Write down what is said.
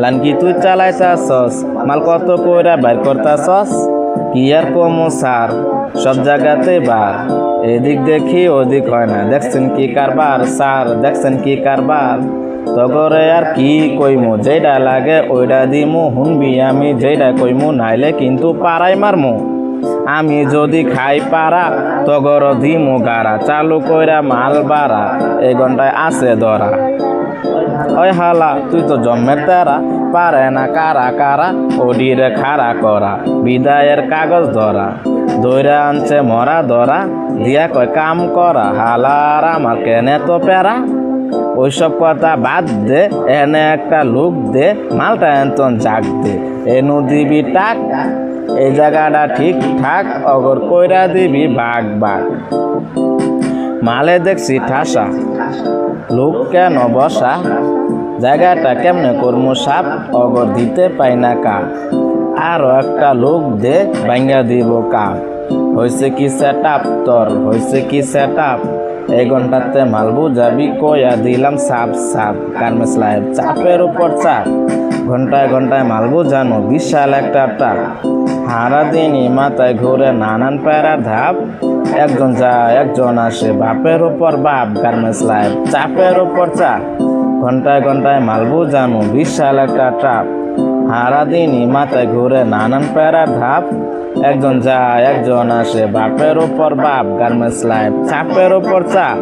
লানকি তুই চালাইতাছস মাল কত কইরা বাইর করতাছস কি আর কমো স্যার সব জায়গাতে বার এদিক দেখি ওদিক হয় না দেখছেন কি কারবার স্যার দেখছেন কি কারবার তগরে আর কি কইমু যেটা লাগে ওইটা দিমু হুনবি আমি যেটা কইমু নাইলে কিন্তু পাড়াই মারমু আমি যদি খাই পারা তগর দিমু গাড়া চালু কইরা মাল বাড়া এই ঘন্টায় আছে ধরা ওই হালা তুই তো জন্মের তারা পারে না কারা কারা ওডিরে খাড়া করা বিদায়ের কাগজ ধরা দইরা আনছে মরা ধরা দিয়া কয় কাম করা হালার আমার কেনে তো প্যারা ওইসব কথা বাদ দে এনে একটা লুক দে মালটা এন্তন জাগ দে এনু দিবি টাক এই জায়গাটা ঠিকঠাক অগর কইরা দিবি বাঘ বাঘ মালে দেখছি ঠাসা লোক কেন বসা জায়গাটা কেমনে কর্মু সাপ অগর দিতে পাই না কাম আরো একটা লোক দে ভাঙ্গা দিব কাম হয়েছে কি সেট আপ তোর হয়েছে কি সেট আপ এই ঘন্টাতে মাল বুঝাবি কইয়া দিলাম সাপ সাপ গার্মেন্টস লাইফ চাপের উপর চাপ ঘন্টায় ঘন্টায় মাল বুঝানো বিশাল একটা টাপ সারা দিনই মাথায় ঘুরে নানান প্যারার ধাপ একজন যায় একজন আসে বাপের উপর বাপ গার্মেন্টস লাইফ চাপের উপর চাপ ঘন্টায় ঘন্টায় মাল বুঝানো বিশাল একটা টাপ সারা দিনই মাথায় ঘুরে নানান প্যারার ধাপ একজন যায় একজন আসে বাপের উপর বাপ গার্মেন্টস লাইফ চাপের উপর চাপ